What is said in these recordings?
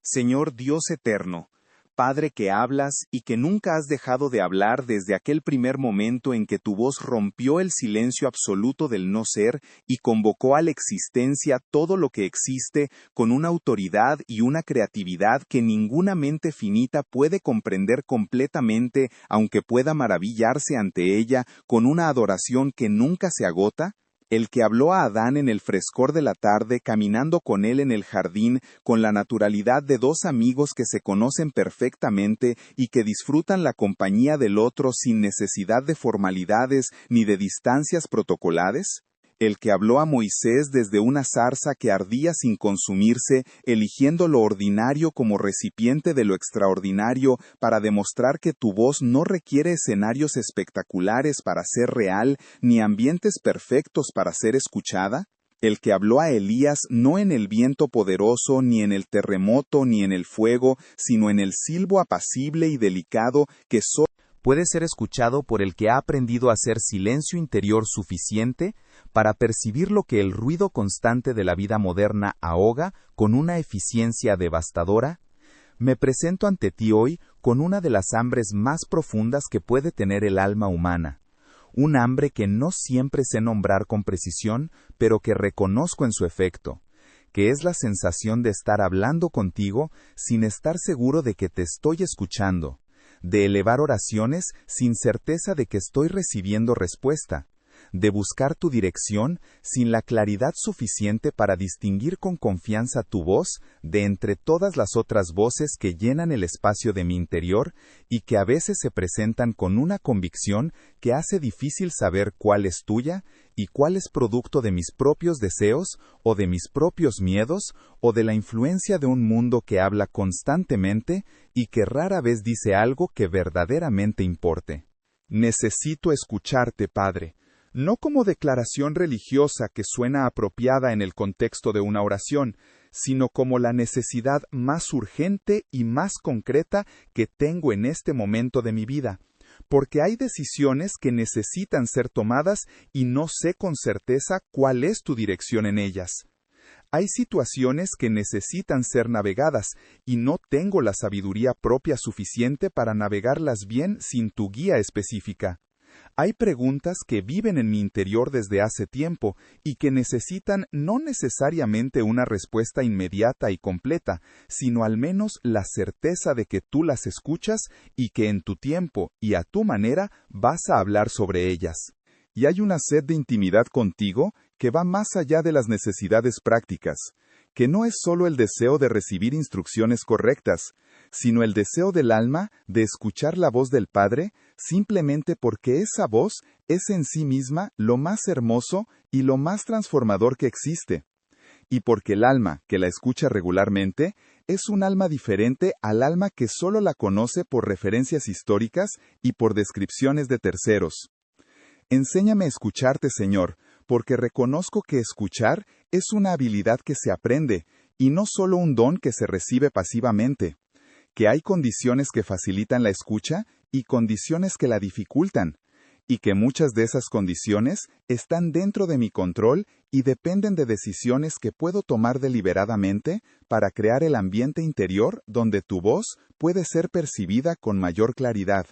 Señor Dios eterno, Padre que hablas y que nunca has dejado de hablar desde aquel primer momento en que tu voz rompió el silencio absoluto del no ser y convocó a la existencia todo lo que existe con una autoridad y una creatividad que ninguna mente finita puede comprender completamente, aunque pueda maravillarse ante ella con una adoración que nunca se agota. El que habló a Adán en el frescor de la tarde, caminando con él en el jardín, con la naturalidad de dos amigos que se conocen perfectamente y que disfrutan la compañía del otro sin necesidad de formalidades ni de distancias protocolares. El que habló a Moisés desde una zarza que ardía sin consumirse, eligiendo lo ordinario como recipiente de lo extraordinario para demostrar que tu voz no requiere escenarios espectaculares para ser real, ni ambientes perfectos para ser escuchada. El que habló a Elías no en el viento poderoso, ni en el terremoto, ni en el fuego, sino en el silbo apacible y delicado que solo puede ser escuchado por el que ha aprendido a hacer silencio interior suficiente para percibir lo que el ruido constante de la vida moderna ahoga con una eficiencia devastadora. Me presento ante ti hoy con una de las hambres más profundas que puede tener el alma humana. Un hambre que no siempre sé nombrar con precisión, pero que reconozco en su efecto, que es la sensación de estar hablando contigo sin estar seguro de que te estoy escuchando, de elevar oraciones sin certeza de que estoy recibiendo respuesta, de buscar tu dirección sin la claridad suficiente para distinguir con confianza tu voz de entre todas las otras voces que llenan el espacio de mi interior y que a veces se presentan con una convicción que hace difícil saber cuál es tuya y cuál es producto de mis propios deseos o de mis propios miedos o de la influencia de un mundo que habla constantemente y que rara vez dice algo que verdaderamente importe. Necesito escucharte, Padre. No como declaración religiosa que suena apropiada en el contexto de una oración, sino como la necesidad más urgente y más concreta que tengo en este momento de mi vida, porque hay decisiones que necesitan ser tomadas y no sé con certeza cuál es tu dirección en ellas. Hay situaciones que necesitan ser navegadas y no tengo la sabiduría propia suficiente para navegarlas bien sin tu guía específica. Hay preguntas que viven en mi interior desde hace tiempo y que necesitan no necesariamente una respuesta inmediata y completa, sino al menos la certeza de que tú las escuchas y que en tu tiempo y a tu manera vas a hablar sobre ellas. Y hay una sed de intimidad contigo que va más allá de las necesidades prácticas, que no es solo el deseo de recibir instrucciones correctas, sino el deseo del alma de escuchar la voz del Padre simplemente porque esa voz es en sí misma lo más hermoso y lo más transformador que existe. Y porque el alma que la escucha regularmente es un alma diferente al alma que solo la conoce por referencias históricas y por descripciones de terceros. Enséñame a escucharte, Señor, porque reconozco que escuchar es una habilidad que se aprende, y no solo un don que se recibe pasivamente, que hay condiciones que facilitan la escucha y condiciones que la dificultan, y que muchas de esas condiciones están dentro de mi control y dependen de decisiones que puedo tomar deliberadamente para crear el ambiente interior donde tu voz puede ser percibida con mayor claridad.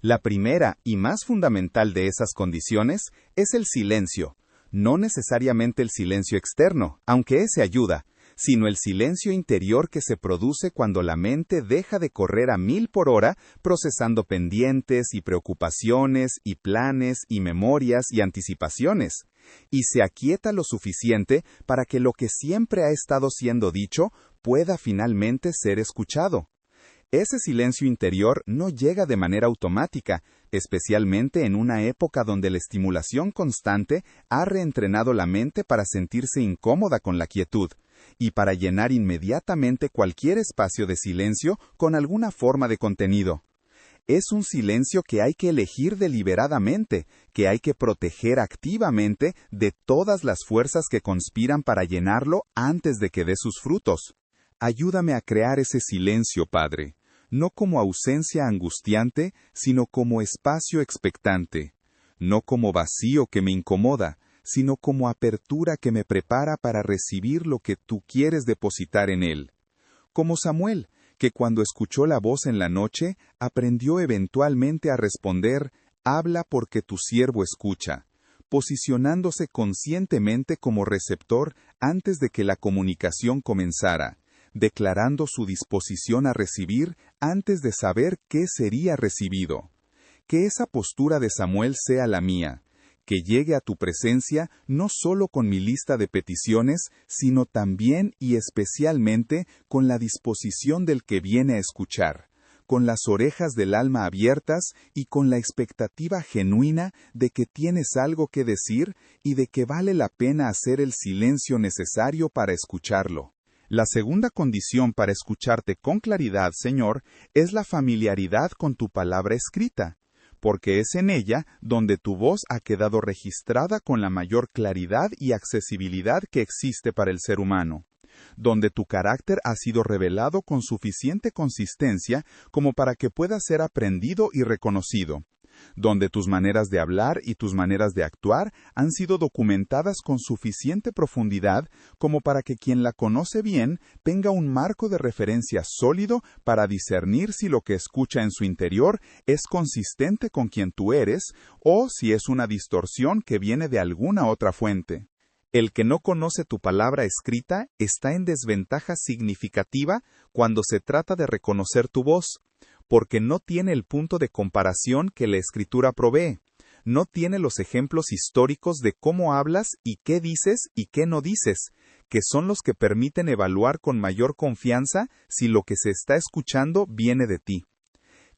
La primera y más fundamental de esas condiciones es el silencio, no necesariamente el silencio externo, aunque ese ayuda, sino el silencio interior que se produce cuando la mente deja de correr a 1000 por hora procesando pendientes y preocupaciones y planes y memorias y anticipaciones, y se aquieta lo suficiente para que lo que siempre ha estado siendo dicho pueda finalmente ser escuchado. Ese silencio interior no llega de manera automática, especialmente en una época donde la estimulación constante ha reentrenado la mente para sentirse incómoda con la quietud, y para llenar inmediatamente cualquier espacio de silencio con alguna forma de contenido. Es un silencio que hay que elegir deliberadamente, que hay que proteger activamente de todas las fuerzas que conspiran para llenarlo antes de que dé sus frutos. Ayúdame a crear ese silencio, Padre, no como ausencia angustiante, sino como espacio expectante, no como vacío que me incomoda, sino como apertura que me prepara para recibir lo que tú quieres depositar en él, como Samuel, que cuando escuchó la voz en la noche, aprendió eventualmente a responder, «Habla porque tu siervo escucha», posicionándose conscientemente como receptor antes de que la comunicación comenzara, declarando su disposición a recibir antes de saber qué sería recibido. Que esa postura de Samuel sea la mía, que llegue a tu presencia no solo con mi lista de peticiones, sino también y especialmente con la disposición del que viene a escuchar, con las orejas del alma abiertas y con la expectativa genuina de que tienes algo que decir y de que vale la pena hacer el silencio necesario para escucharlo. La segunda condición para escucharte con claridad, Señor, es la familiaridad con tu palabra escrita, porque es en ella donde tu voz ha quedado registrada con la mayor claridad y accesibilidad que existe para el ser humano, donde tu carácter ha sido revelado con suficiente consistencia como para que pueda ser aprendido y reconocido, donde tus maneras de hablar y tus maneras de actuar han sido documentadas con suficiente profundidad como para que quien la conoce bien tenga un marco de referencia sólido para discernir si lo que escucha en su interior es consistente con quien tú eres o si es una distorsión que viene de alguna otra fuente. El que no conoce tu palabra escrita está en desventaja significativa cuando se trata de reconocer tu voz, porque no tiene el punto de comparación que la Escritura provee, no tiene los ejemplos históricos de cómo hablas y qué dices y qué no dices, que son los que permiten evaluar con mayor confianza si lo que se está escuchando viene de ti.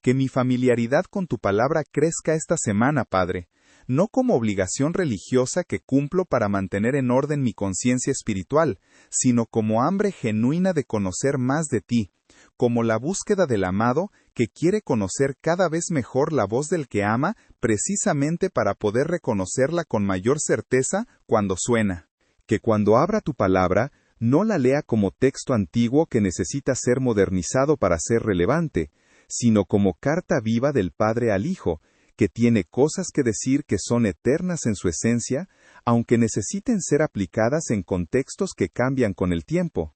Que mi familiaridad con tu palabra crezca esta semana, Padre, no como obligación religiosa que cumplo para mantener en orden mi conciencia espiritual, sino como hambre genuina de conocer más de ti, como la búsqueda del amado que quiere conocer cada vez mejor la voz del que ama, precisamente para poder reconocerla con mayor certeza cuando suena. Que cuando abra tu palabra, no la lea como texto antiguo que necesita ser modernizado para ser relevante, sino como carta viva del Padre al Hijo, que tiene cosas que decir que son eternas en su esencia, aunque necesiten ser aplicadas en contextos que cambian con el tiempo.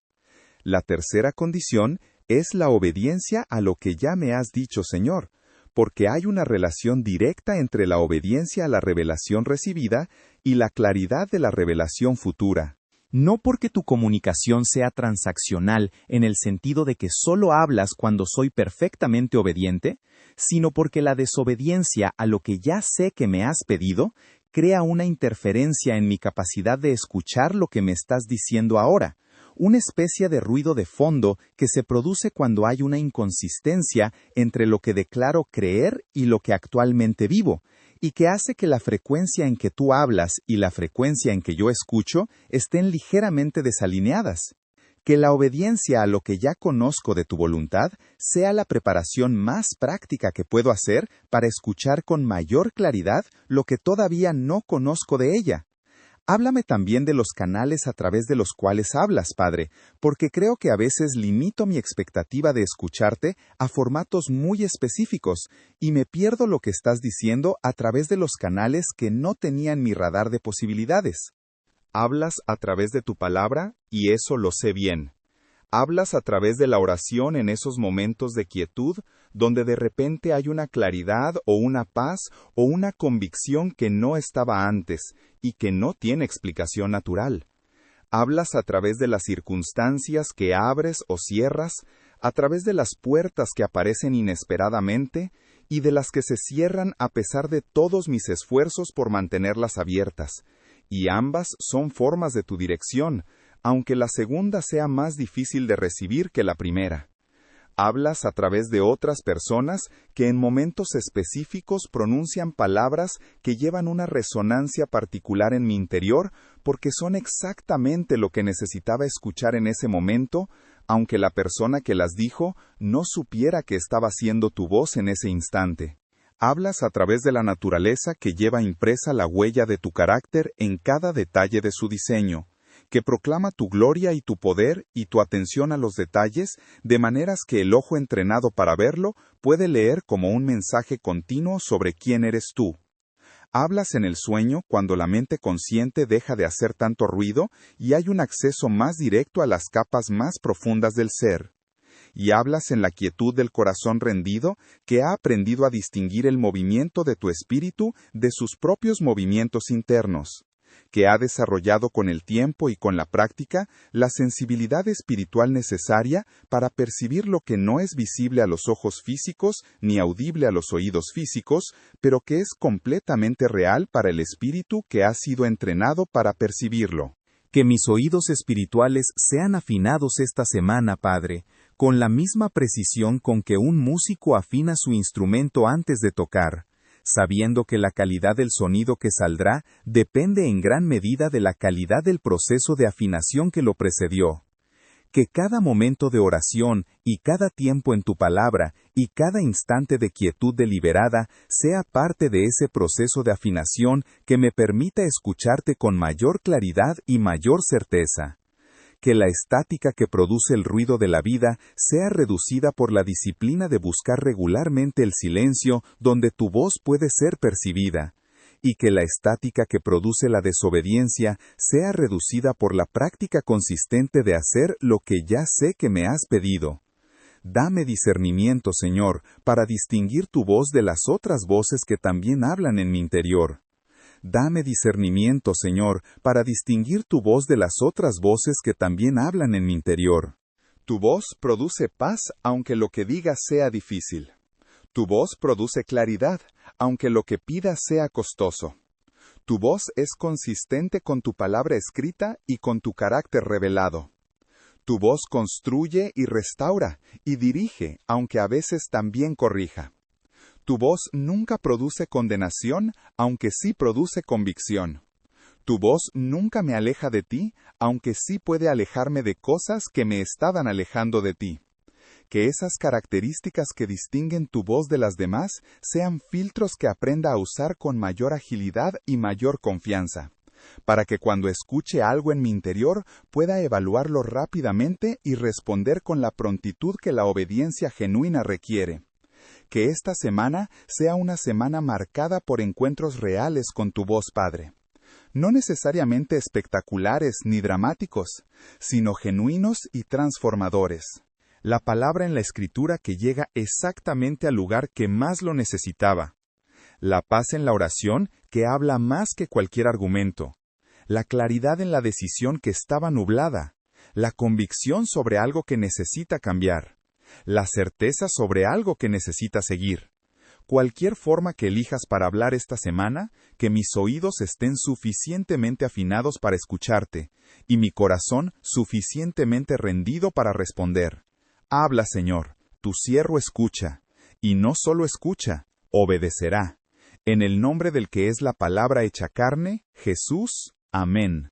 La tercera condición es la obediencia a lo que ya me has dicho, Señor, porque hay una relación directa entre la obediencia a la revelación recibida y la claridad de la revelación futura. No porque tu comunicación sea transaccional en el sentido de que solo hablas cuando soy perfectamente obediente, sino porque la desobediencia a lo que ya sé que me has pedido crea una interferencia en mi capacidad de escuchar lo que me estás diciendo ahora, una especie de ruido de fondo que se produce cuando hay una inconsistencia entre lo que declaro creer y lo que actualmente vivo, y que hace que la frecuencia en que tú hablas y la frecuencia en que yo escucho estén ligeramente desalineadas. Que la obediencia a lo que ya conozco de tu voluntad sea la preparación más práctica que puedo hacer para escuchar con mayor claridad lo que todavía no conozco de ella. Háblame también de los canales a través de los cuales hablas, Padre, porque creo que a veces limito mi expectativa de escucharte a formatos muy específicos y me pierdo lo que estás diciendo a través de los canales que no tenían mi radar de posibilidades. Hablas a través de tu palabra y eso lo sé bien. Hablas a través de la oración en esos momentos de quietud, donde de repente hay una claridad o una paz o una convicción que no estaba antes y que no tiene explicación natural. Hablas a través de las circunstancias que abres o cierras, a través de las puertas que aparecen inesperadamente y de las que se cierran a pesar de todos mis esfuerzos por mantenerlas abiertas. Y ambas son formas de tu dirección, aunque la segunda sea más difícil de recibir que la primera. Hablas a través de otras personas que en momentos específicos pronuncian palabras que llevan una resonancia particular en mi interior porque son exactamente lo que necesitaba escuchar en ese momento, aunque la persona que las dijo no supiera que estaba siendo tu voz en ese instante. Hablas a través de la naturaleza que lleva impresa la huella de tu carácter en cada detalle de su diseño, que proclama tu gloria y tu poder y tu atención a los detalles, de maneras que el ojo entrenado para verlo puede leer como un mensaje continuo sobre quién eres tú. Hablas en el sueño cuando la mente consciente deja de hacer tanto ruido y hay un acceso más directo a las capas más profundas del ser. y hablas en la quietud del corazón rendido, que ha aprendido a distinguir el movimiento de tu espíritu de sus propios movimientos internos, que ha desarrollado con el tiempo y con la práctica la sensibilidad espiritual necesaria para percibir lo que no es visible a los ojos físicos ni audible a los oídos físicos, pero que es completamente real para el espíritu que ha sido entrenado para percibirlo. Que mis oídos espirituales sean afinados esta semana, Padre, con la misma precisión con que un músico afina su instrumento antes de tocar, sabiendo que la calidad del sonido que saldrá depende en gran medida de la calidad del proceso de afinación que lo precedió. Que cada momento de oración y cada tiempo en tu palabra y cada instante de quietud deliberada sea parte de ese proceso de afinación que me permita escucharte con mayor claridad y mayor certeza. Que la estática que produce el ruido de la vida sea reducida por la disciplina de buscar regularmente el silencio donde tu voz puede ser percibida, y que la estática que produce la desobediencia sea reducida por la práctica consistente de hacer lo que ya sé que me has pedido. Dame discernimiento, Señor, para distinguir tu voz de las otras voces que también hablan en mi interior. Dame discernimiento, Señor, para distinguir tu voz de las otras voces que también hablan en mi interior. Tu voz produce paz aunque lo que digas sea difícil. Tu voz produce claridad, aunque lo que pidas sea costoso. Tu voz es consistente con tu palabra escrita y con tu carácter revelado. Tu voz construye y restaura, y dirige, aunque a veces también corrija. Tu voz nunca produce condenación, aunque sí produce convicción. Tu voz nunca me aleja de ti, aunque sí puede alejarme de cosas que me estaban alejando de ti. Que esas características que distinguen tu voz de las demás sean filtros que aprenda a usar con mayor agilidad y mayor confianza, para que cuando escuche algo en mi interior pueda evaluarlo rápidamente y responder con la prontitud que la obediencia genuina requiere. Que esta semana sea una semana marcada por encuentros reales con tu voz, Padre. No necesariamente espectaculares ni dramáticos, sino genuinos y transformadores. La palabra en la Escritura que llega exactamente al lugar que más lo necesitaba. La paz en la oración que habla más que cualquier argumento. La claridad en la decisión que estaba nublada. La convicción sobre algo que necesita cambiar. La certeza sobre algo que necesita seguir. Cualquier forma que elijas para hablar esta semana, que mis oídos estén suficientemente afinados para escucharte, y mi corazón suficientemente rendido para responder. Habla, Señor, tu siervo escucha, y no solo escucha, obedecerá. En el nombre del que es la palabra hecha carne, Jesús. Amén.